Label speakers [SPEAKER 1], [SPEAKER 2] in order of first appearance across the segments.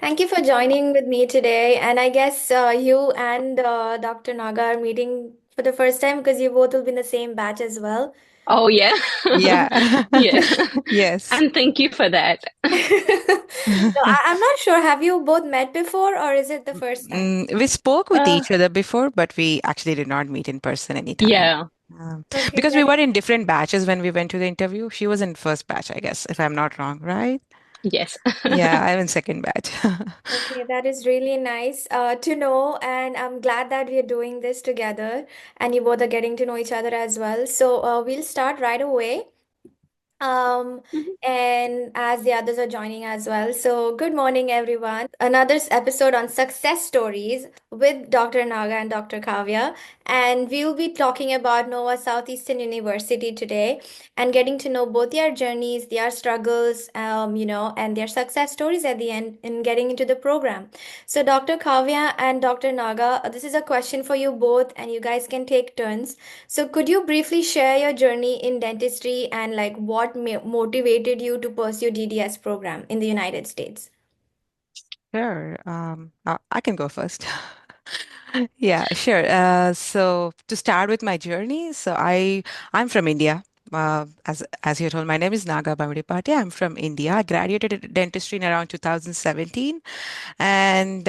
[SPEAKER 1] Thank you for joining with me today. And I guess you and Dr. Naga are meeting for the first time because you both will be in the same batch as well.
[SPEAKER 2] Oh, yeah.
[SPEAKER 3] Yeah.
[SPEAKER 2] Yeah.
[SPEAKER 3] Yes.
[SPEAKER 2] And thank you for that.
[SPEAKER 1] So I'm not sure. Have you both met before, or is it the first time?
[SPEAKER 3] We spoke with
[SPEAKER 2] Uh,
[SPEAKER 3] each other before, but we actually did not meet in person anytime.
[SPEAKER 2] yeah.
[SPEAKER 1] Okay,
[SPEAKER 3] Because we
[SPEAKER 1] that
[SPEAKER 3] were in different batches when we went to the interview. She was in first batch, I guess, if I'm not wrong, right?
[SPEAKER 2] Yes.
[SPEAKER 3] Yeah, I'm in second batch.
[SPEAKER 1] okay, that is really nice to know, and I'm glad that we are doing this together, and you both are getting to know each other as well. So we'll start right away. Um,
[SPEAKER 2] Mhm.
[SPEAKER 1] and as the others are joining as well. So, good morning, everyone. Another episode on success stories with Dr. Naga and Dr. Kavya. And we'll be talking about Nova Southeastern University today and getting to know both their journeys, their struggles, and their success stories at the end in getting into the program. So, Dr. Kavya and Dr. Naga, this is a question for you both, and you guys can take turns. So, could you briefly share your journey in dentistry and like what motivated you to pursue DDS program in the United States?
[SPEAKER 3] Sure. I can go first. Yeah, sure. So to start with my journey, I'm from India. As you told, my name is Naga Bhamidipati. I'm from India. I graduated in dentistry in around 2017, and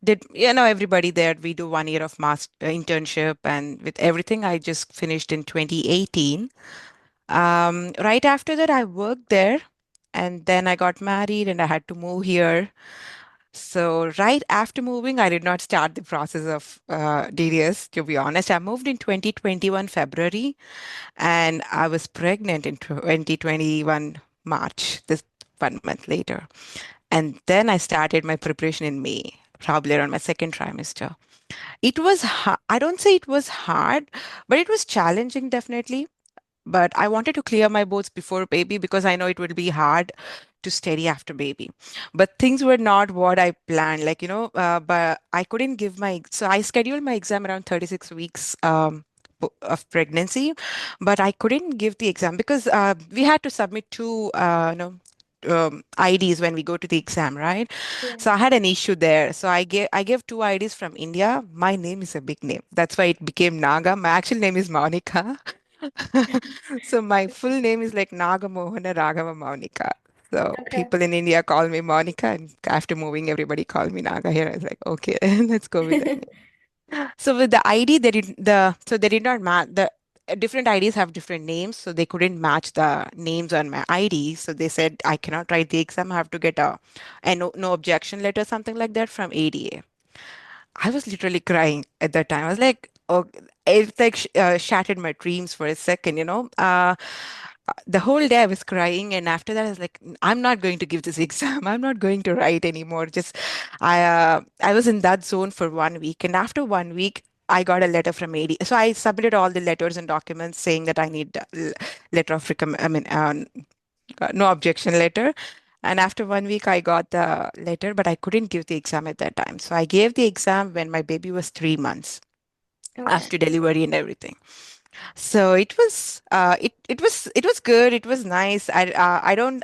[SPEAKER 3] did everybody there, we do 1 year of master internship, and with everything I just finished in 2018. Right after that I worked there, and then I got married and I had to move here. So right after moving, I did not start the process of DDS, to be honest. I moved in 2021 February, and I was pregnant in 2021 March, this 1 month later. And then I started my preparation in May, probably around my second trimester. I don't say it was hard, but it was challenging, definitely. But I wanted to clear my boards before baby because I know it would be hard to study after baby. But things were not what I planned. But I couldn't give so I scheduled my exam around 36 weeks of pregnancy, but I couldn't give the exam because we had to submit two, IDs when we go to the exam, right?
[SPEAKER 1] Yeah.
[SPEAKER 3] So I had an issue there. So I gave two IDs from India. My name is a big name. That's why it became Naga. My actual name is Monica. So my full name is like Naga Mohana Raghava Maunika. So
[SPEAKER 1] Okay.
[SPEAKER 3] people in India call me Monica, and after moving, everybody called me Naga here. I was like, okay, let's go with that name. So with the ID, they did not match the different IDs have different names, so they couldn't match the names on my ID. So they said I cannot write the exam. I have to get a no objection letter, something like that from ADA. I was literally crying at that time. I was like, oh, it like shattered my dreams for a second, the whole day I was crying, and after that I was like, I'm not going to give this exam. I'm not going to write anymore. I was in that zone for 1 week, and after 1 week I got a letter from AD. So I submitted all the letters and documents saying that I need letter of no objection letter. And after 1 week, I got the letter, but I couldn't give the exam at that time. So I gave the exam when my baby was 3 months
[SPEAKER 1] Okay.
[SPEAKER 3] after delivery and everything. So it was good. It was nice. I don't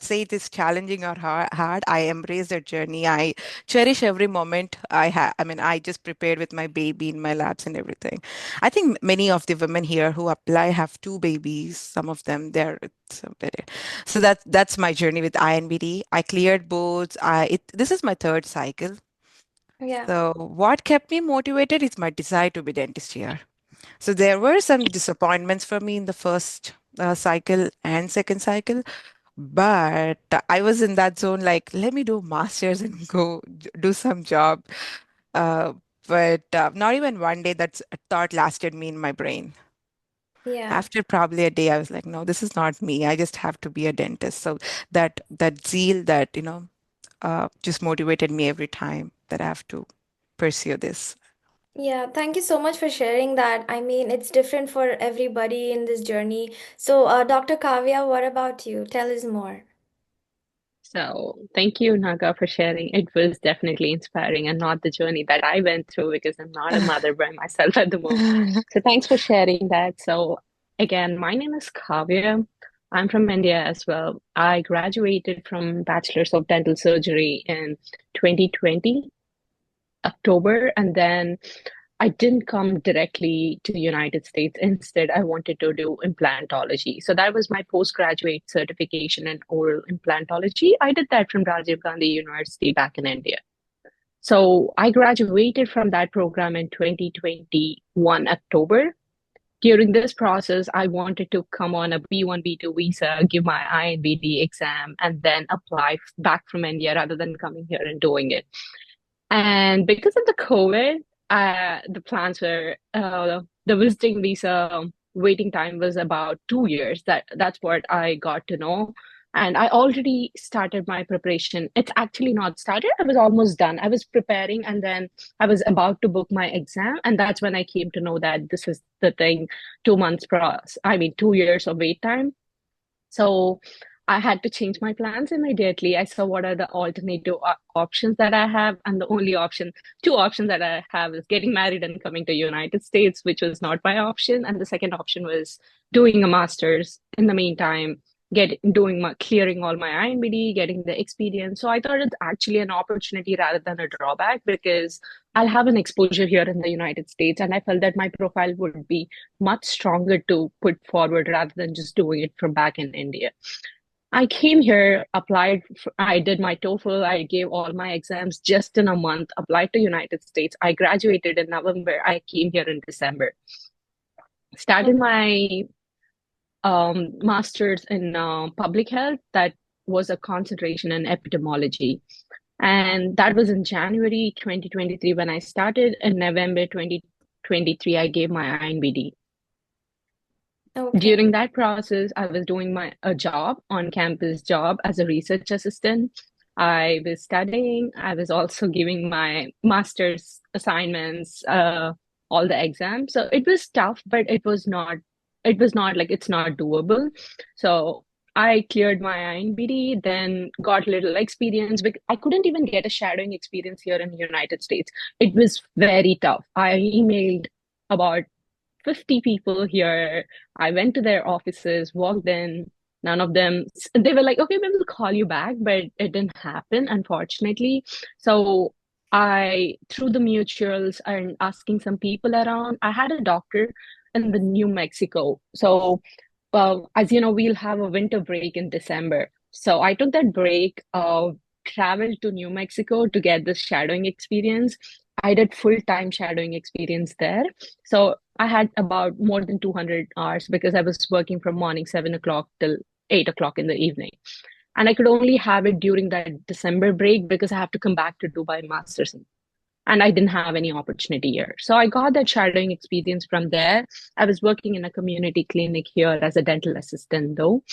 [SPEAKER 3] say it is challenging or hard. I embrace the journey. I cherish every moment I have. I mean, I just prepared with my baby in my labs and everything. I think many of the women here who apply have two babies. Some of them they're so better. So that's my journey with INBD. I cleared boards. This is my third cycle.
[SPEAKER 1] Yeah.
[SPEAKER 3] So what kept me motivated is my desire to be dentist here. So there were some disappointments for me in the first cycle and second cycle, but I was in that zone like, let me do masters and go do some job. Uh, but not even one day that thought lasted me in my brain.
[SPEAKER 1] Yeah.
[SPEAKER 3] After probably a day, I was like, no, this is not me. I just have to be a dentist. So that zeal that, just motivated me every time that I have to pursue this.
[SPEAKER 1] Yeah. Thank you so much for sharing that. I mean, it's different for everybody in this journey. So, Dr. Kavya, what about you? Tell us more.
[SPEAKER 2] So thank you, Naga, for sharing. It was definitely inspiring and not the journey that I went through because I'm not a mother by myself at the moment. So thanks for sharing that. So again, my name is Kavya. I'm from India as well. I graduated from Bachelor's of Dental Surgery in 2020, October, and then I didn't come directly to the United States. Instead, I wanted to do implantology. So that was my postgraduate certification in oral implantology. I did that from Rajiv Gandhi University back in India. So I graduated from that program in 2021 October. During this process, I wanted to come on a B1, B2 visa, give my INBD exam, and then apply back from India rather than coming here and doing it. And because of the COVID, the plans were the visiting visa waiting time was about 2 years. That's what I got to know. And I already started my preparation. It's actually not started. I was almost done. I was preparing and then I was about to book my exam. And that's when I came to know that this is the thing, 2 months process. I mean, 2 years of wait time. So I had to change my plans immediately. I saw what are the alternative options that I have, and the only option, two options that I have is getting married and coming to United States, which was not my option. And the second option was doing a master's in the meantime, doing my clearing all my IMBD, getting the experience. So I thought it's actually an opportunity rather than a drawback because I'll have an exposure here in the United States, and I felt that my profile would be much stronger to put forward rather than just doing it from back in India. I came here, I did my TOEFL, I gave all my exams just in a month, applied to United States. I graduated in November. I came here in December. Started my master's in public health. That was a concentration in epidemiology. And that was in January 2023 when I started. In November 2023, I gave my INBD.
[SPEAKER 1] Okay.
[SPEAKER 2] During that process, I was doing a job, on-campus job as a research assistant. I was studying. I was also giving my master's assignments, all the exams. So it was tough, but it was not like it's not doable. So I cleared my INBD, then got little experience. But I couldn't even get a shadowing experience here in the United States. It was very tough. I emailed about 50 people here. I went to their offices, walked in. None of them, they were like, okay, we will call you back, but it didn't happen, unfortunately. So through the mutuals and asking some people around, I had a doctor in the New Mexico. So, as you know, we'll have a winter break in December. So I took that break, traveled to New Mexico to get this shadowing experience. I did full-time shadowing experience there. So I had about more than 200 hours because I was working from morning 7 o'clock till 8 o'clock in the evening. And I could only have it during that December break because I have to come back to do my master's. And I didn't have any opportunity here. So I got that shadowing experience from there. I was working in a community clinic here as a dental assistant, though,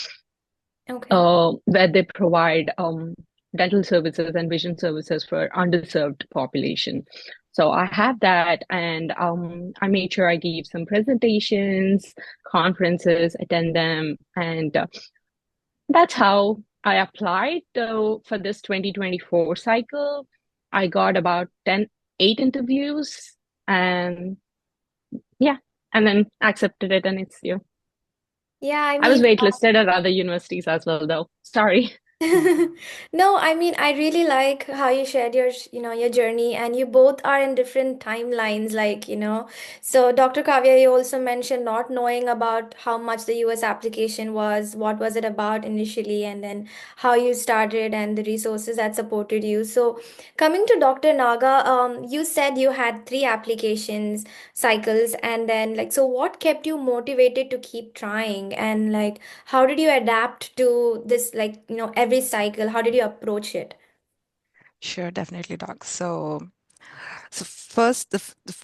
[SPEAKER 2] where they provide dental services and vision services for underserved population. So I have that, and I made sure I gave some presentations, conferences, attend them, and that's how I applied for this 2024 cycle. I got about 8 interviews, and yeah, and then accepted it, and it's you.
[SPEAKER 1] Yeah,
[SPEAKER 2] I was waitlisted at other universities as well, though. Sorry.
[SPEAKER 1] No, I mean, I really like how you shared your journey, and you both are in different timelines, So Dr. Kavya, you also mentioned not knowing about how much the US application was, what was it about initially, and then how you started and the resources that supported you. So coming to Dr. Naga, you said you had 3 applications cycles, and then so what kept you motivated to keep trying, and how did you adapt to this, every cycle? How did you approach it?
[SPEAKER 3] Sure, definitely, Doc. So first,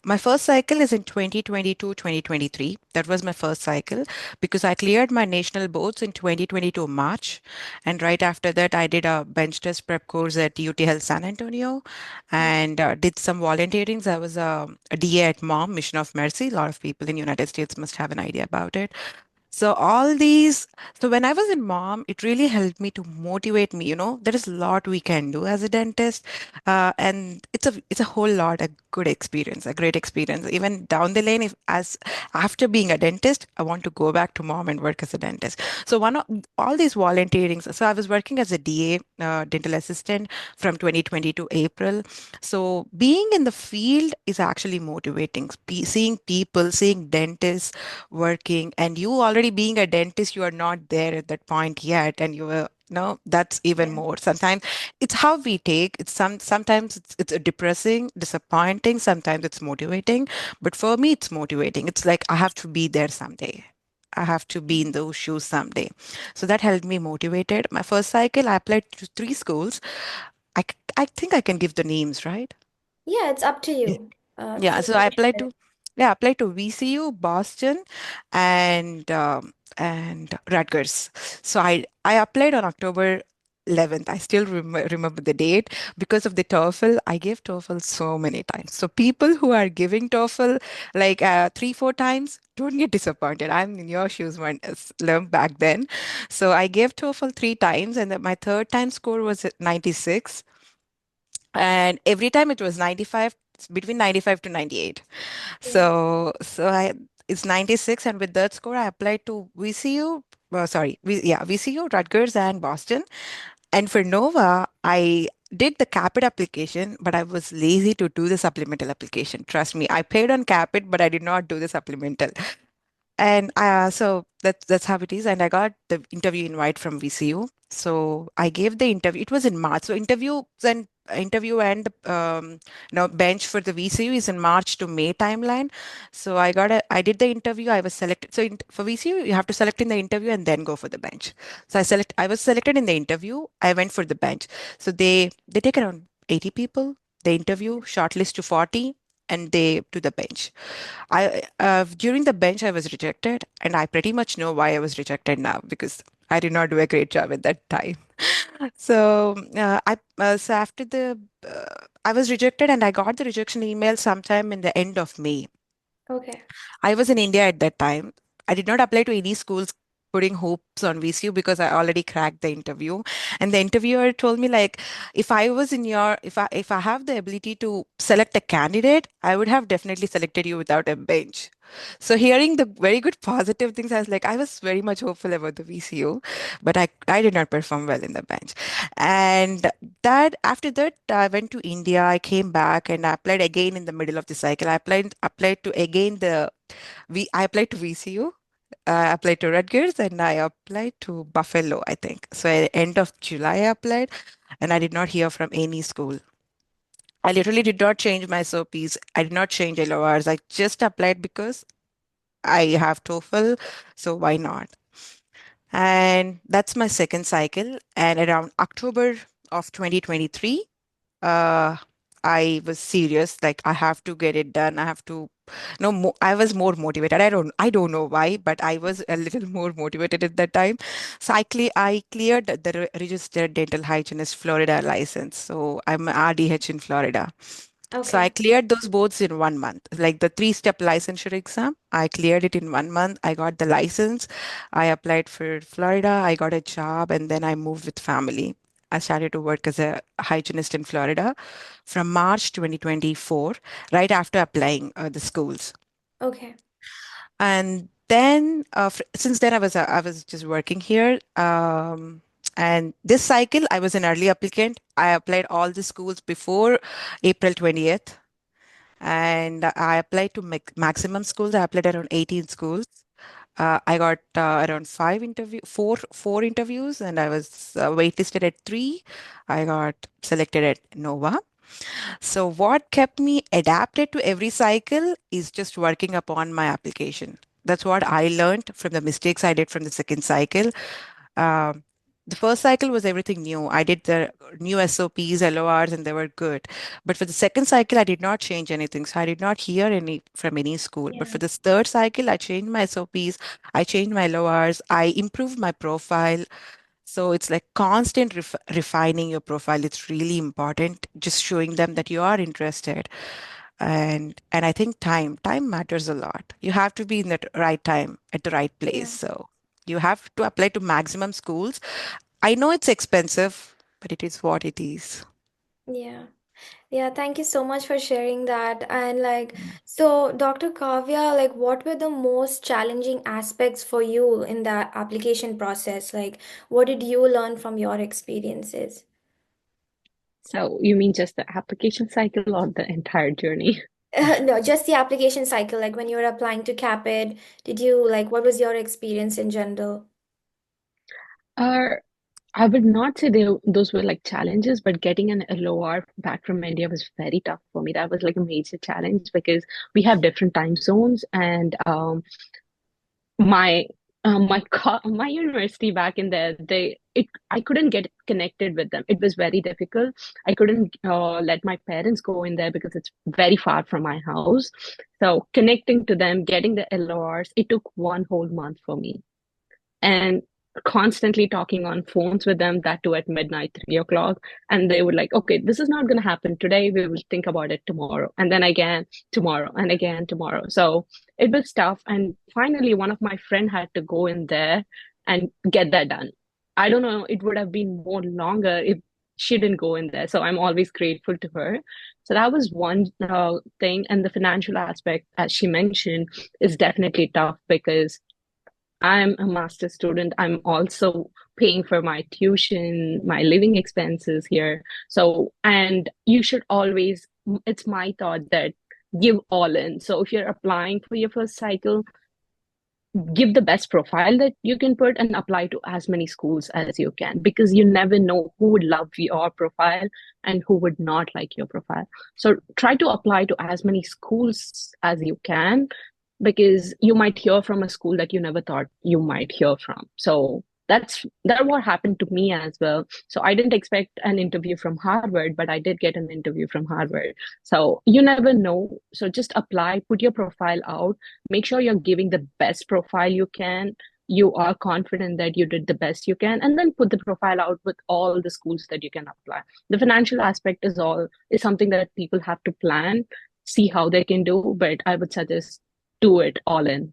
[SPEAKER 3] my first cycle is in 2022, 2023. That was my first cycle because I cleared my national boards in 2022 March. And right after that, I did a bench test prep course at UT Health San Antonio and did some volunteering. I was a DA at MOM, Mission of Mercy. A lot of people in the United States must have an idea about it. So all these, so when I was in mom, it really helped me to motivate me. There is a lot we can do as a dentist, and it's a whole lot a good experience, a great experience. Even down the lane, if as after being a dentist, I want to go back to mom and work as a dentist. So one of all these volunteering. So I was working as a DA, dental assistant, from 2020 to April. So being in the field is actually motivating. Seeing people, seeing dentists working, and you already being a dentist, you are not there at that point yet, and you were no, that's even
[SPEAKER 1] Yeah.
[SPEAKER 3] more. Sometimes it's how we take. Sometimes it's a depressing, disappointing. Sometimes it's motivating. But for me, it's motivating. It's like I have to be there someday. I have to be in those shoes someday. So that helped me motivated. My first cycle, I applied to three schools. I think I can give the names, right?
[SPEAKER 1] Yeah, it's up to
[SPEAKER 3] Yeah.
[SPEAKER 1] you.
[SPEAKER 3] Yeah,
[SPEAKER 1] Feel
[SPEAKER 3] so
[SPEAKER 1] free to share.
[SPEAKER 3] I applied to VCU, Boston, and Rutgers. So I applied on October 11th. I still remember the date because of the TOEFL. I gave TOEFL so many times. So people who are giving TOEFL like three, four times, don't get disappointed. I'm in your shoes when learned back then. So I gave TOEFL three times, and then my third time score was at 96, and every time it was 95, between 95 to 98.
[SPEAKER 1] Yeah.
[SPEAKER 3] So I it's 96, and with that score I applied to VCU, VCU, Rutgers, and Boston. And for Nova, I did the capit application, but I was lazy to do the supplemental application. Trust me, I paid on capit, but I did not do the supplemental. And so that's how it is. And I got the interview invite from VCU. So I gave the interview. It was in March. So interview and bench for the VCU is in March to May timeline. So I did the interview. I was selected. So for VCU, you have to select in the interview and then go for the bench. So I was selected in the interview. I went for the bench. So they take around 80 people. They interview, shortlist to 40, and they to the bench. I During the bench I was rejected, and I pretty much know why I was rejected now, because I did not do a great job at that time. So after the I was rejected, and I got the rejection email sometime in the end of May.
[SPEAKER 1] Okay.
[SPEAKER 3] I was in India at that time. I did not apply to any schools putting hopes on VCU because I already cracked the interview. And the interviewer told me, like, if I have the ability to select a candidate, I would have definitely selected you without a bench. So hearing the very good positive things, I was very much hopeful about the VCU, but I did not perform well in the bench. And that after that, I went to India. I came back and I applied again in the middle of the cycle. I applied to again I applied to VCU, I applied to Rutgers, and I applied to Buffalo, I think. So at the end of July, I applied, and I did not hear from any school. I literally did not change my SOPs. I did not change LORs. I just applied because I have TOEFL, so why not? And that's my second cycle. And around October of 2023, uh, I was serious. Like, I have to get it done. I have to no more. I was more motivated. I don't know why, but I was a little more motivated at that time. So I cleared the registered dental hygienist Florida license. So I'm an RDH in Florida. So I
[SPEAKER 1] Okay.
[SPEAKER 3] cleared those boards in 1 month, like the three-step licensure exam. I cleared it in 1 month. I got the license. I applied for Florida. I got a job, and then I moved with family. I started to work as a hygienist in Florida from March 2024, right after applying the schools.
[SPEAKER 1] Okay.
[SPEAKER 3] And then since then I was just working here. And this cycle I was an early applicant. I applied all the schools before April 20th, and I applied to maximum schools. I applied around 18 schools. I got around four interviews, and I was waitlisted at three. I got selected at Nova. So what kept me adapted to every cycle is just working upon my application. That's what I learned from the mistakes I did from the second cycle. Um, the first cycle was everything new. I did the new SOPs, LORs, and they were good. But for the second cycle, I did not change anything. So I did not hear any from any school. But for
[SPEAKER 1] Yeah.
[SPEAKER 3] this third cycle, I changed my SOPs, I changed my LORs, I improved my profile. So it's like constant refining your profile. It's really important, just showing them that you are interested. And I think time matters a lot. You have to be in the right time at the right place.
[SPEAKER 1] Yeah.
[SPEAKER 3] So you have to apply to maximum schools. I know it's expensive, but it is what it is.
[SPEAKER 1] Yeah. Yeah, thank you so much for sharing that. And like, so Dr. Kavya, like, what were the most challenging aspects for you in the application process? Like, what did you learn from your experiences?
[SPEAKER 2] So you mean just the application cycle or the entire journey?
[SPEAKER 1] No, just the application cycle. Like, when you were applying to CAPID, did you like, what was your experience in general?
[SPEAKER 2] Uh, I would not say those were like challenges, but getting an LOR back from India was very tough for me. That was like a major challenge because we have different time zones, and my my university back in there, I couldn't get connected with them. It was very difficult. I couldn't let my parents go in there because it's very far from my house. So connecting to them, getting the LORs, it took one whole month for me, and constantly talking on phones with them, that too at midnight, 3 o'clock. And they would like, okay, this is not going to happen today. We will think about it tomorrow. And then again tomorrow and again tomorrow. So it was tough. And finally, one of my friend had to go in there and get that done. I don't know, it would have been more longer if she didn't go in there. So I'm always grateful to her. So that was one thing. And the financial aspect, as she mentioned, is definitely tough because I'm a master student. I'm also paying for my tuition, my living expenses here. So, and you should always, it's my thought that give all in. So, if you're applying for your first cycle, give the best profile that you can put and apply to as many schools as you can because you never know who would love your profile and who would not like your profile. So try to apply to as many schools as you can because you might hear from a school that you never thought you might hear from. So that what happened to me as well. So I didn't expect an interview from Harvard, but I did get an interview from Harvard. So you never know. So just apply, put your profile out, make sure you're giving the best profile you can. You are confident that you did the best you can, and then put the profile out with all the schools that you can apply. The financial aspect is something that people have to plan, see how they can do, but I would suggest do it all in.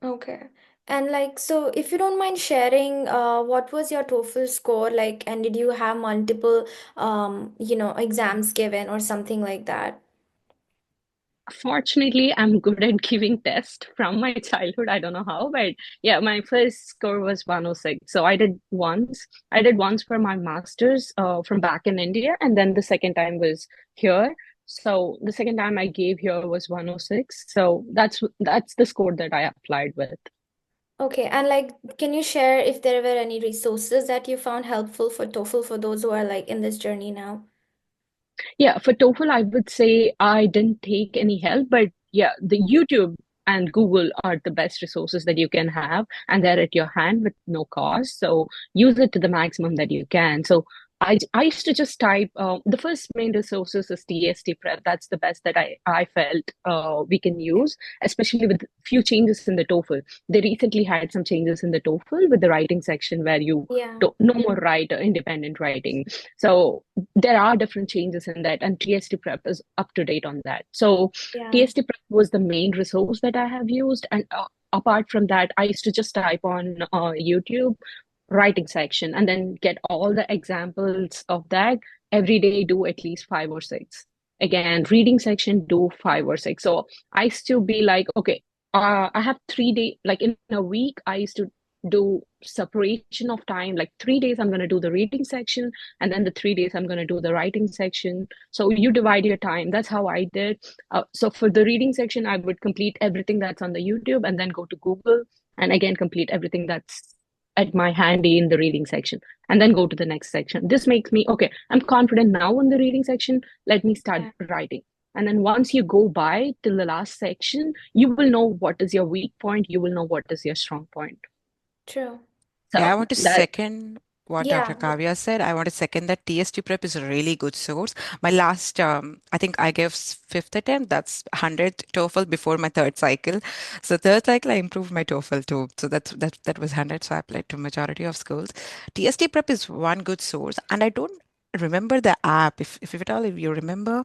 [SPEAKER 1] Okay. And like, so if you don't mind sharing, what was your TOEFL score like, and did you have multiple, exams given or something like that?
[SPEAKER 2] Fortunately, I'm good at giving tests from my childhood. I don't know how, but yeah, my first score was 106. So I did once for my master's from back in India, and then the second time was here. So the second time I gave here was 106. So that's the score that I applied with.
[SPEAKER 1] Okay, and like, can you share if there were any resources that you found helpful for TOEFL for those who are like in this journey now?
[SPEAKER 2] Yeah, for TOEFL, I would say I didn't take any help, but yeah, the YouTube and Google are the best resources that you can have, and they're at your hand with no cost. So use it to the maximum that you can. So I used to just type the first main resources is TestPrep. That's the best that I felt we can use, especially with few changes in the TOEFL. They recently had some changes in the TOEFL with the writing section where you
[SPEAKER 1] Yeah,
[SPEAKER 2] don't, no more write independent writing. So there are different changes in that, and TestPrep is up to date on that. So
[SPEAKER 1] yeah,
[SPEAKER 2] TestPrep was the main resource that I have used, and apart from that, I used to just type on YouTube writing section and then get all the examples of that. Every day do at least five or six. Again, reading section do
[SPEAKER 1] yeah,
[SPEAKER 2] 5 or 6. So I used to be like, okay, I have 3 day, like in a week I used to do separation of time, like 3 days I'm going to do the reading section, and then the 3 days I'm going to do the writing section. So you divide your time. That's how I did. So for the reading section, I would complete everything that's on the YouTube and then go to Google and again complete everything that's at my handy in the reading section and then go to the next section. This makes me okay, I'm confident now in the reading section. Let me start
[SPEAKER 1] yeah,
[SPEAKER 2] writing. And then once you go by till the last section, you will know what is your weak point, you will know what is your strong point.
[SPEAKER 1] true.
[SPEAKER 3] Yeah,
[SPEAKER 2] So
[SPEAKER 3] I want to
[SPEAKER 2] that
[SPEAKER 3] second what Dr.
[SPEAKER 1] Yeah,
[SPEAKER 3] Kavya said. I want to second that TST prep is a really good source. My last, I think I gave fifth attempt, that's 100 TOEFL before my third cycle. So third cycle, I improved my TOEFL too. So that was 100. So I applied to majority of schools. TST prep is one good source, and I don't remember the app. If at all, if you remember,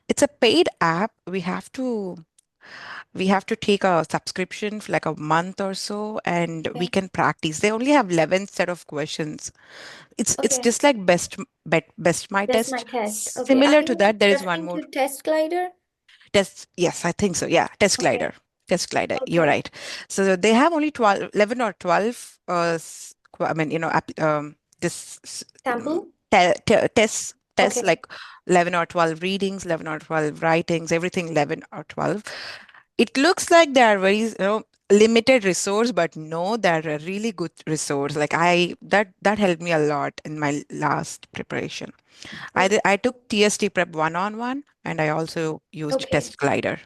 [SPEAKER 3] it's a paid app. We have to take a subscription for like a month or so, and we
[SPEAKER 1] Okay.
[SPEAKER 3] can practice. They only have 11 set of questions. It's
[SPEAKER 1] Okay.
[SPEAKER 3] just like best my
[SPEAKER 1] That's my
[SPEAKER 3] test.
[SPEAKER 1] test. Okay. Are
[SPEAKER 3] Similar to
[SPEAKER 1] you
[SPEAKER 3] that, there is one
[SPEAKER 1] referring
[SPEAKER 3] more
[SPEAKER 1] to Test Glider?
[SPEAKER 3] test. Yes, I think so. Yeah, test
[SPEAKER 1] Okay.
[SPEAKER 3] glider. Test glider. You're
[SPEAKER 1] Okay.
[SPEAKER 3] right. So they have only 12, 11 or 12. I mean, this
[SPEAKER 1] Sample?
[SPEAKER 3] test
[SPEAKER 1] Okay.
[SPEAKER 3] like 11 or 12 readings, 11 or 12 writings, everything 11 or 12. It looks like they are very, limited resource, but no, they're a really good resource. Like that helped me a lot in my last preparation.
[SPEAKER 1] Okay.
[SPEAKER 3] I took TST prep one-on-one, and I also used
[SPEAKER 1] Okay.
[SPEAKER 3] test glider.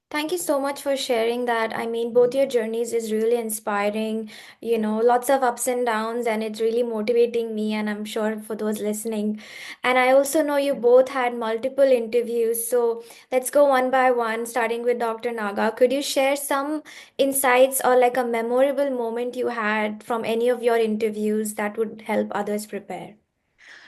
[SPEAKER 1] Thank you so much for sharing that. I mean, both your journeys is really inspiring, lots of ups and downs, and it's really motivating me, and I'm sure for those listening. And I also know you both had multiple interviews. So let's go one by one, starting with Dr. Naga. Could you share some insights or like a memorable moment you had from any of your interviews that would help others prepare?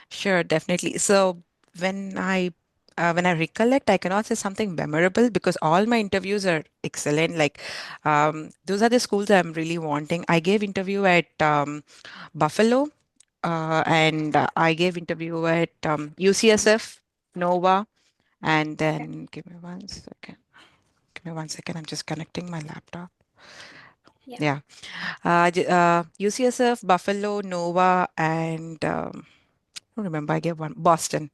[SPEAKER 3] Sure, definitely. So when I when I recollect, I cannot say something memorable because all my interviews are excellent. Like those are the schools I'm really wanting. I gave interview at Buffalo, and I gave interview at UCSF, Nova, and then give me one second. Give me one second. I'm just connecting my laptop.
[SPEAKER 1] Yeah.
[SPEAKER 3] Yeah. UCSF, Buffalo, Nova, and I don't remember. I gave one Boston.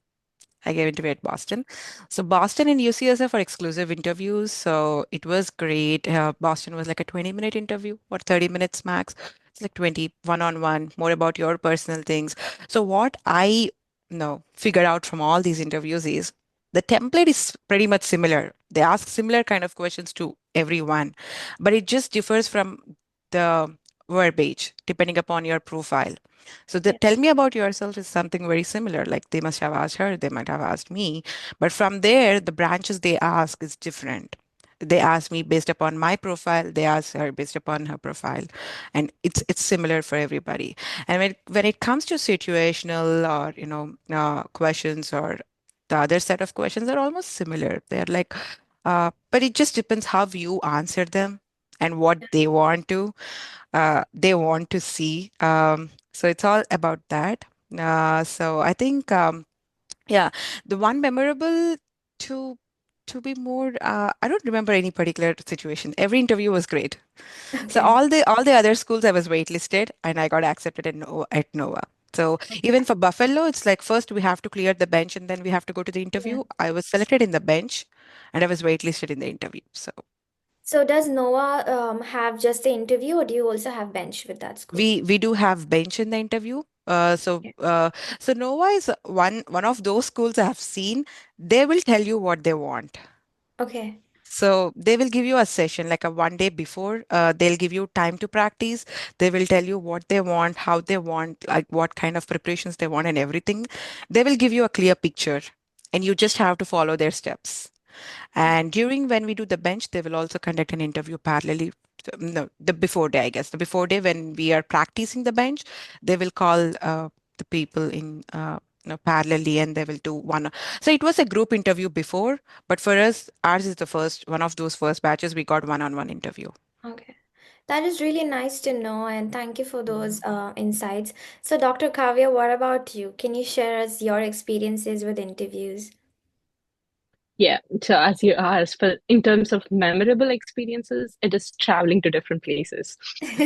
[SPEAKER 3] I gave interview at Boston. So Boston and UCSF are exclusive interviews. So it was great. Boston was like a 20-minute interview or 30 minutes max. It's like 20 one-on-one, more about your personal things. So what I know figured out from all these interviews is the template is pretty much similar. They ask similar kind of questions to everyone, but it just differs from the verbiage depending upon your profile. So
[SPEAKER 1] Yeah.
[SPEAKER 3] tell me about yourself is something very similar. Like they must have asked her, they might have asked me, but from there, the branches they ask is different. They ask me based upon my profile. They ask her based upon her profile, and it's similar for everybody. And when it comes to situational or questions or the other set of questions are almost similar. They're like, but it just depends how you answer them and what they want to see. So it's all about that. So I think, yeah, the one memorable to to be more, I don't remember any particular situation. Every interview was great. So
[SPEAKER 1] Okay.
[SPEAKER 3] all the other schools I was waitlisted and I got accepted at Nova. So even for Buffalo, it's like first we have to clear the bench and then we have to go to the
[SPEAKER 1] Yeah.
[SPEAKER 3] interview. I was selected in the bench and I was waitlisted in the interview. So
[SPEAKER 1] So does Nova have just the interview, or do you also have bench with that school?
[SPEAKER 3] we do have bench in the interview.
[SPEAKER 1] Yeah.
[SPEAKER 3] So Nova is one of those schools I have seen. They will tell you what they want.
[SPEAKER 1] Okay.
[SPEAKER 3] So they will give you a session like a one day before. They'll give you time to practice. They will tell you what they want, how they want, like what kind of preparations they want, and everything. They will give you a clear picture, and you just have to follow their steps. And during when we do the bench, they will also conduct an interview parallelly. No, the before day, I guess. The before day when we are practicing the bench, they will call the people in parallelly and they will do one. So it was a group interview before, but for us, ours is the first one of those first batches. We got one-on-one interview.
[SPEAKER 1] Okay. That is really nice to know, and thank you for those insights. So, Dr. Kavya, what about you? Can you share us your experiences with interviews?
[SPEAKER 2] Yeah, so as you asked, for in terms of memorable experiences, it is traveling to different places.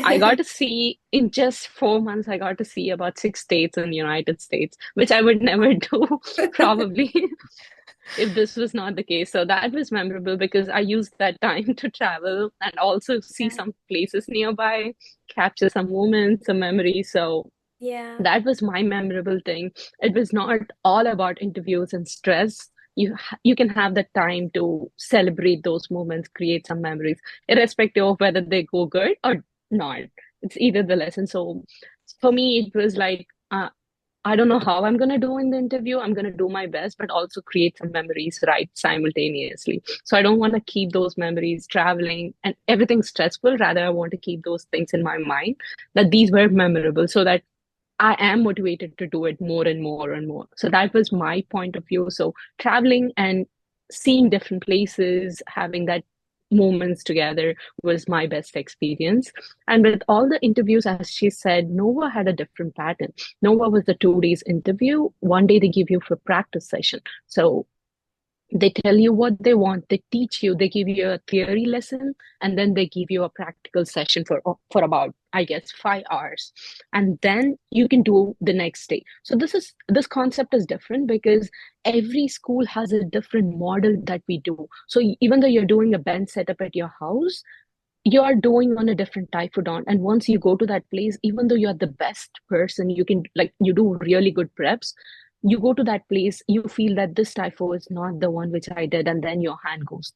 [SPEAKER 2] I got to see in just 4 months, I got to see about 6 states in the United States, which I would never do probably if this was not the case. So that was memorable because I used that time to travel and also see
[SPEAKER 1] Yeah.
[SPEAKER 2] some places nearby, capture some moments, some memories. So
[SPEAKER 1] Yeah.
[SPEAKER 2] that was my memorable thing. It was not all about interviews and stress. You can have the time to celebrate those moments, create some memories, irrespective of whether they go good or not. It's either the lesson. So for me, it was like I don't know how I'm gonna do in the interview. I'm gonna do my best, but also create some memories right simultaneously. So I don't want to keep those memories traveling and everything stressful. Rather, I want to keep those things in my mind that these were memorable, so that I am motivated to do it more and more and more. So that was my point of view. So traveling and seeing different places, having that moments together was my best experience. And with all the interviews, as she said, Nova had a different pattern. Nova was the 2 days interview. One day they give you for practice session. So they tell you what they want, they teach you, they give you a theory lesson, and then they give you a practical session for about, I guess, 5 hours, and then you can do the next day. So this concept is different because every school has a different model that we do. So even though you're doing a bench setup at your house, you are doing on a different typhoon. And once you go to that place, even though you're the best person, you can, like, you do really good preps, you go to that place, you feel that this typho is not the one which I did, and then your hand goes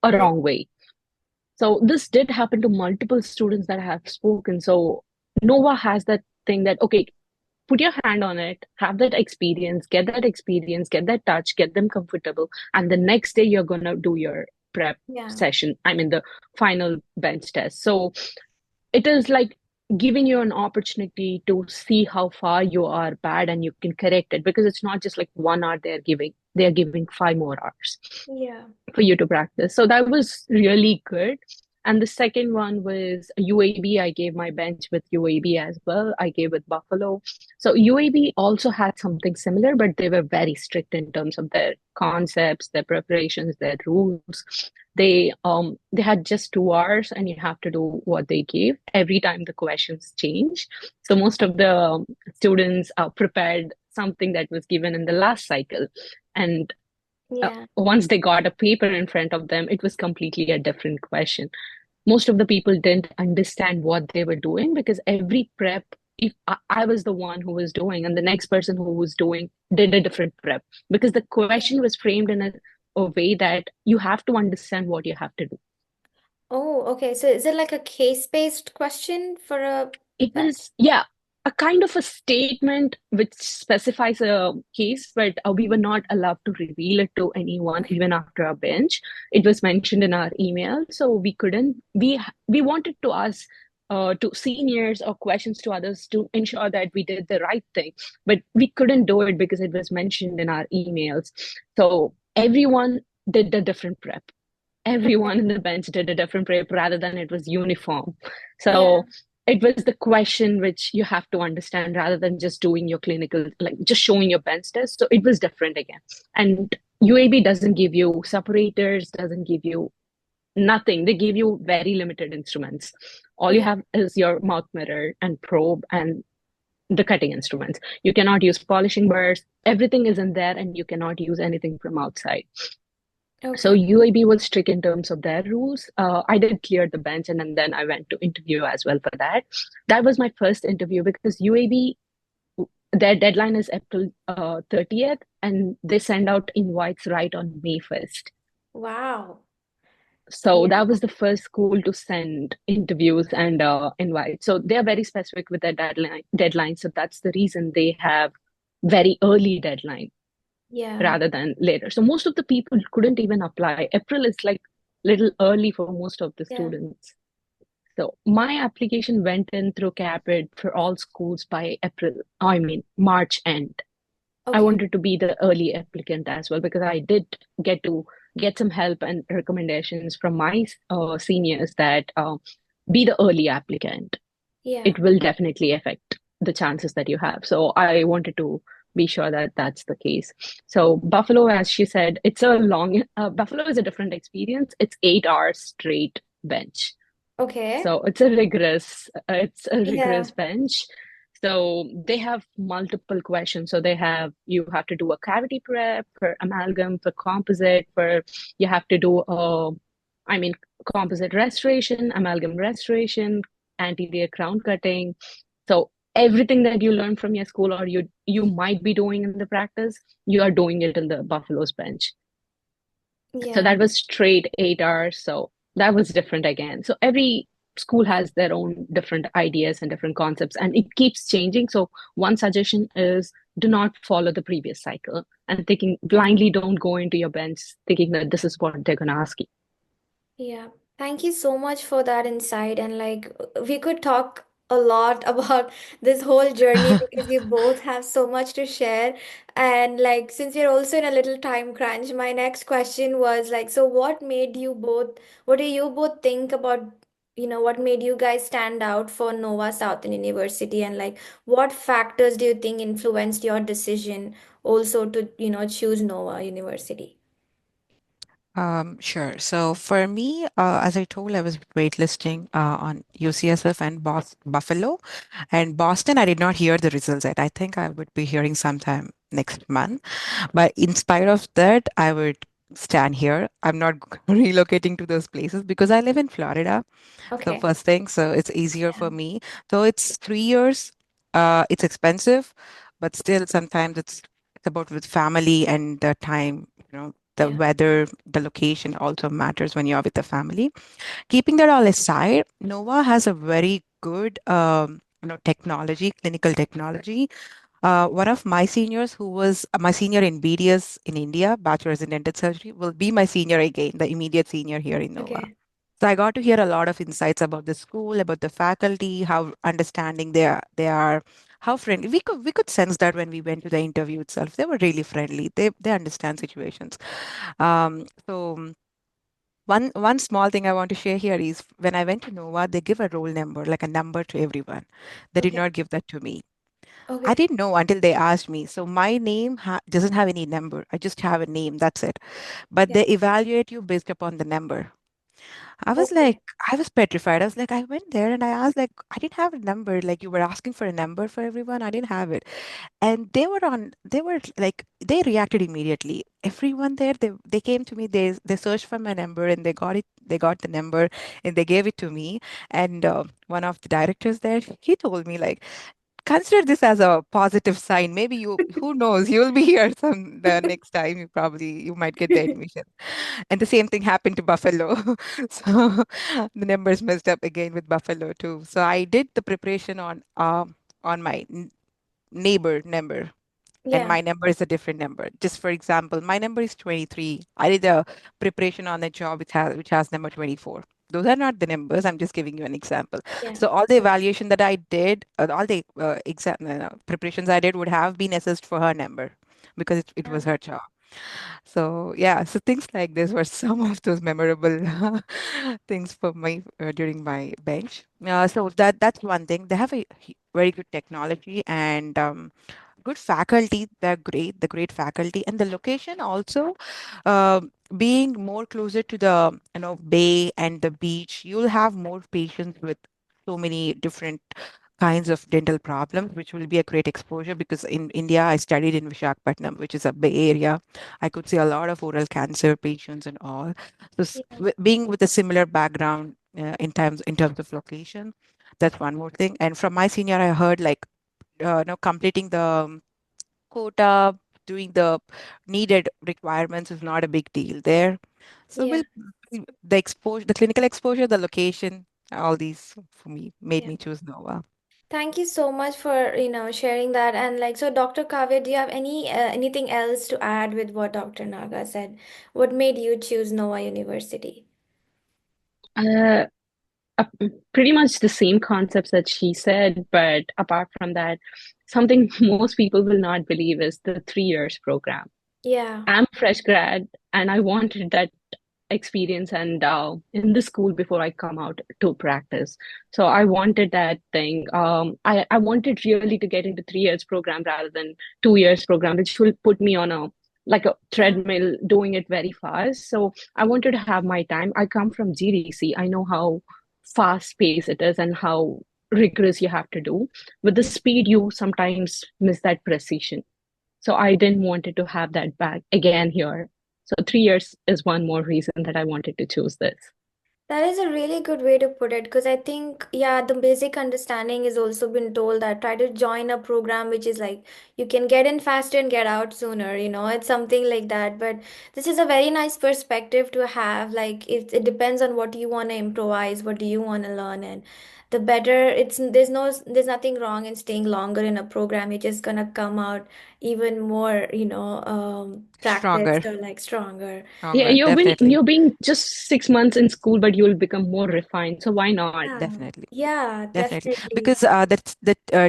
[SPEAKER 2] a
[SPEAKER 1] Yeah.
[SPEAKER 2] wrong way. So this did happen to multiple students that have spoken. So Nova has that thing that, okay, put your hand on it, have that experience, get that touch, get them comfortable. And the next day you're going to do your prep
[SPEAKER 1] Yeah.
[SPEAKER 2] session. I mean, the final bench test. So it is like giving you an opportunity to see how far you are bad and you can correct it, because it's not just like 1 hour they're giving 5 more hours
[SPEAKER 1] Yeah.
[SPEAKER 2] for you to practice. So that was really good. And the second one was UAB. I gave my bench with UAB as well. I gave with Buffalo. So UAB also had something similar, but they were very strict in terms of their concepts, their preparations, their rules. They had just 2 hours and you have to do what they gave. Every time the questions change. So most of the students prepared something that was given in the last cycle. And
[SPEAKER 1] Yeah.
[SPEAKER 2] once they got a paper in front of them, it was completely a different question. Most of the people didn't understand what they were doing because every prep, if I was the one who was doing, and the next person who was doing did a different prep, because the question was framed in a way that you have to understand what you have to do.
[SPEAKER 1] Oh, okay. So is it like a case-based question for a
[SPEAKER 2] It
[SPEAKER 1] that?
[SPEAKER 2] was, yeah, a kind of a statement which specifies a case, but we were not allowed to reveal it to anyone,
[SPEAKER 1] Okay.
[SPEAKER 2] even after our bench. It was mentioned in our email, so we couldn't. We wanted to ask to seniors or questions to others to ensure that we did the right thing, but we couldn't do it because it was mentioned in our emails. So everyone did a different prep.
[SPEAKER 1] Okay.
[SPEAKER 2] Everyone in the bench did a different prep rather than it was uniform.
[SPEAKER 1] Yeah.
[SPEAKER 2] So it was the question which you have to understand rather than just doing your clinical, like just showing your bench test. So it was different again. And UAB doesn't give you separators, doesn't give you nothing. They give you very limited instruments. All you
[SPEAKER 1] Yeah.
[SPEAKER 2] have is your mouth mirror and probe and the cutting instruments. You cannot use polishing burrs. Everything is in there and you cannot use anything from outside. So
[SPEAKER 1] Okay.
[SPEAKER 2] UAB was strict in terms of their rules. I did clear the bench, and then I went to interview as well for that. That was my first interview because UAB, their deadline is April 30th, and they send out invites right on May 1st.
[SPEAKER 1] Wow.
[SPEAKER 2] So
[SPEAKER 1] Yeah.
[SPEAKER 2] that was the first school to send interviews and invites. So they are very specific with their deadline. So that's the reason they have very early deadline
[SPEAKER 1] Yeah.
[SPEAKER 2] rather than later. So most of the people couldn't even apply. April is like little early for most of the
[SPEAKER 1] Yeah.
[SPEAKER 2] students. So my application went in through Capit for all schools by March end. I
[SPEAKER 1] Okay.
[SPEAKER 2] wanted to be the early applicant as well because I did get some help and recommendations from my seniors that be the early applicant.
[SPEAKER 1] Yeah.
[SPEAKER 2] It will definitely affect the chances that you have. So I wanted to be sure that that's the case. So Buffalo, as she said, Buffalo is a different experience. It's 8 hours straight bench.
[SPEAKER 1] Okay.
[SPEAKER 2] So it's a
[SPEAKER 1] Yeah.
[SPEAKER 2] rigorous bench. So they have multiple questions. So you have to do a cavity prep for amalgam, for composite, you have to do I mean, composite restoration, amalgam restoration, anterior crown cutting. So everything that you learn from your school or you might be doing in the practice, you are doing it in the Buffalo's bench. So
[SPEAKER 1] Yeah.
[SPEAKER 2] that was straight 8 hours. So that was different again. So every school has their own different ideas and different concepts, and it keeps changing. So one suggestion is do not follow the previous cycle and thinking
[SPEAKER 1] Yeah.
[SPEAKER 2] blindly, don't go into your bench thinking that this is what they're going to ask you.
[SPEAKER 1] Yeah. Thank you so much for that insight. And like we could talk a lot about this whole journey because we both have so much to share. And like, since we're also in a little time crunch, my next question was like, so what do you both think about, what made you guys stand out for Nova Southern University? And like, what factors do you think influenced your decision also to, choose Nova University?
[SPEAKER 3] Sure. So for me, as I told, I was waitlisting on UCSF and Buffalo, and Boston. I did not hear the results yet. I think I would be hearing sometime next month. But in spite of that, I would stand here. I'm not relocating to those places because I live in Florida. So
[SPEAKER 1] Okay.
[SPEAKER 3] first thing, so it's easier
[SPEAKER 1] Yeah.
[SPEAKER 3] for me. So it's 3 years. It's expensive, but still sometimes it's about with family and the time, the
[SPEAKER 1] Yeah.
[SPEAKER 3] weather, the location also matters when you're with the family. Keeping that all aside, Nova has a very good technology, clinical technology. One of my seniors, who was my senior in BDS in India, Bachelor's in Dental Surgery, will be my senior again, the immediate senior here in Nova.
[SPEAKER 1] Okay.
[SPEAKER 3] So I got to hear a lot of insights about the school, about the faculty, how understanding they are, how friendly. We could sense that when we went to the interview itself. They were really friendly. They understand situations. So one small thing I want to share here is when I went to Nova, they give a roll number, like a number to everyone. They did
[SPEAKER 1] Okay.
[SPEAKER 3] not give that to me. I
[SPEAKER 1] Okay.
[SPEAKER 3] didn't know until they asked me. So my name doesn't have any number. I just have a name. That's it. But
[SPEAKER 1] Yeah.
[SPEAKER 3] they evaluate you based upon the number. I was
[SPEAKER 1] Okay.
[SPEAKER 3] like, I was petrified. I was like, I went there and I asked, like, I didn't have a number. Like, you were asking for a number for everyone. I didn't have it. And they were like, they reacted immediately. Everyone there, they came to me, they searched for my number and they got the number and they gave it to me. And one of the directors there, he told me, like, consider this as a positive sign. Maybe who knows, you'll be here some the next time. You might get the admission. And the same thing happened to Buffalo. So the numbers messed up again with Buffalo too. So I did the preparation on my neighbor number, and
[SPEAKER 1] Yeah.
[SPEAKER 3] my number is a different number. Just for example, my number is 23. I did a preparation on a job which has number 24. Those are not the numbers. I'm just giving you an example.
[SPEAKER 1] Yeah.
[SPEAKER 3] So all the evaluation that I did, all the exam preparations I did would have been assessed for her number because it
[SPEAKER 1] Yeah.
[SPEAKER 3] was her job. So yeah, so things like this were some of those memorable things for my during my bench. So that's one thing. They have a very good technology and good faculty. They're great, the great faculty, and the location also, being more closer to the bay and the beach. You'll have more patients with so many different kinds of dental problems, which will be a great exposure because in India, I studied in Visakhapatnam, which is a Bay Area. I could see a lot of oral cancer patients and all. So
[SPEAKER 1] Yeah.
[SPEAKER 3] being with a similar background in terms of location, that's one more thing. And from my senior, I heard like completing the quota, doing the needed requirements is not a big deal there. So
[SPEAKER 1] Yeah.
[SPEAKER 3] the exposure, the clinical exposure, the location, all these for me made
[SPEAKER 1] Yeah.
[SPEAKER 3] me choose Nova.
[SPEAKER 1] Thank you so much for, sharing that. And like, so Dr. Kavya, do you have anything else to add with what Dr. Naga said? What made you choose Nova University?
[SPEAKER 2] Uh, Pretty much the same concepts that she said, but apart from that, something most people will not believe is the 3 years program.
[SPEAKER 1] Yeah.
[SPEAKER 2] I'm a fresh grad and I wanted that experience and in the school before I come out to practice. So I wanted that thing. I wanted really to get into 3 years program rather than 2 years program, which will put me on a like a
[SPEAKER 1] Yeah.
[SPEAKER 2] treadmill doing it very fast. So I wanted to have my time. I come from GDC. I know how fast paced it is and how rigorous you have to do. With the speed, you sometimes miss that precision. So I didn't want it to have that back again here. So 3 years is one more reason that I wanted to choose this.
[SPEAKER 1] That is a really good way to put it because I think, yeah, the basic understanding is also been told that try to join a program which is like you can get in faster and get out sooner, it's something like that. But this is a very nice perspective to have. Like, it depends on what you want to improvise, what do you want to learn, and the better there's nothing wrong in staying longer in a program. You're just gonna come out even more,
[SPEAKER 3] Stronger,
[SPEAKER 1] practiced or like stronger.
[SPEAKER 2] Yeah,
[SPEAKER 3] stronger, definitely.
[SPEAKER 2] you're being just 6 months in school, but you'll become more refined. So why not?
[SPEAKER 1] Yeah,
[SPEAKER 3] Definitely.
[SPEAKER 1] yeah,
[SPEAKER 3] Definitely,
[SPEAKER 1] definitely.
[SPEAKER 3] because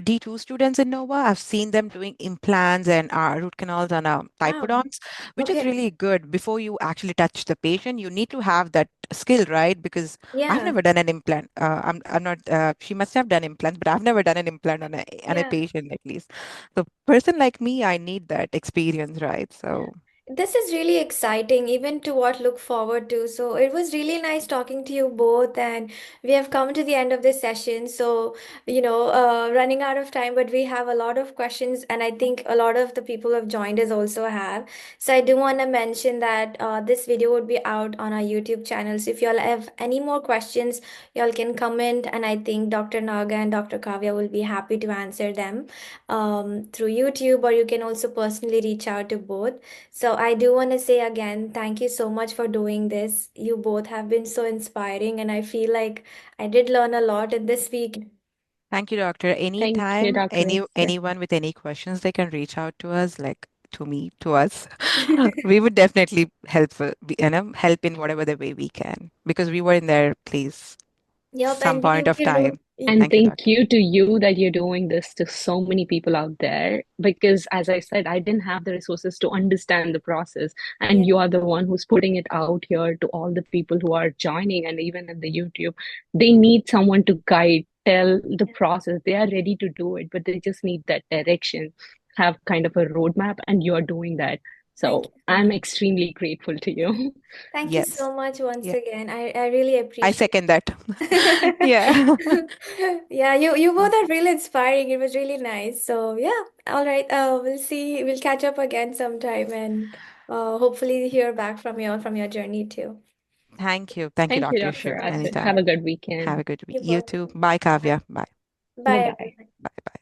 [SPEAKER 3] D2 students in Nova, I've seen them doing implants and root canals and
[SPEAKER 1] Wow.
[SPEAKER 3] typodonts, which is
[SPEAKER 1] Okay.
[SPEAKER 3] really good. Before you actually touch the patient, you need to have that skill, right? Because I've
[SPEAKER 1] Yeah,
[SPEAKER 3] never done an implant. I'm not. She must have done implants, but I've never done an implant on a
[SPEAKER 1] yeah.
[SPEAKER 3] patient at least. So, person like me, I need that experience, right? So,
[SPEAKER 1] This is really exciting, even to what look forward to. So it was really nice talking to you both, and we have come to the end of this session. So, running out of time, but we have a lot of questions, and I think a lot of the people who have joined us also have. So I do want to mention that this video would be out on our YouTube channel. So if y'all have any more questions, y'all can comment, and I think Dr. Naga and Dr. Kavya will be happy to answer them through YouTube, or you can also personally reach out to both. So I do want to say again, thank you so much for doing this. You both have been so inspiring, and I feel like I did learn a lot in this week.
[SPEAKER 3] thank you, doctor.
[SPEAKER 2] Thank you,
[SPEAKER 3] Anytime,
[SPEAKER 2] Dr.
[SPEAKER 3] anyone with any questions, they can reach out to us, like to me, to us. We would definitely help in whatever the way we can because we were in their place
[SPEAKER 1] Yep,
[SPEAKER 3] some
[SPEAKER 1] and
[SPEAKER 3] point of time.
[SPEAKER 2] And
[SPEAKER 3] Thank you,
[SPEAKER 2] thank
[SPEAKER 3] doctor.
[SPEAKER 2] you to you that you're doing this to so many people out there. Because as I said, I didn't have the resources to understand the process.
[SPEAKER 1] yeah,
[SPEAKER 2] And you are the one who's putting it out here to all the people who are joining and even in the YouTube. They need someone to guide, tell the process. They are ready to do it, but they just need that direction, have kind of a roadmap, and you're doing that.
[SPEAKER 1] thank
[SPEAKER 2] So
[SPEAKER 1] you so
[SPEAKER 2] I'm
[SPEAKER 1] much.
[SPEAKER 2] extremely grateful to you.
[SPEAKER 1] Thank you
[SPEAKER 3] Yes.
[SPEAKER 1] so much once
[SPEAKER 3] Yeah.
[SPEAKER 1] again. I really
[SPEAKER 3] I
[SPEAKER 1] appreciate
[SPEAKER 3] second that.
[SPEAKER 1] it.
[SPEAKER 3] Yeah.
[SPEAKER 1] Yeah, you both are really inspiring. It was really nice. So yeah, all right. We'll catch up again sometime, and hopefully hear back from your journey too.
[SPEAKER 3] Thank you. Thank you,
[SPEAKER 2] Thank you,
[SPEAKER 3] doctor.
[SPEAKER 2] Dr.
[SPEAKER 3] Sure.
[SPEAKER 2] Asif.
[SPEAKER 3] Anytime.
[SPEAKER 2] Have a good
[SPEAKER 3] Have
[SPEAKER 2] weekend.
[SPEAKER 3] a good week.
[SPEAKER 1] You
[SPEAKER 3] You
[SPEAKER 1] both.
[SPEAKER 3] too. Bye, Kavya. Bye.
[SPEAKER 1] Bye,
[SPEAKER 2] Bye bye.
[SPEAKER 1] everyone.
[SPEAKER 3] Bye. Bye.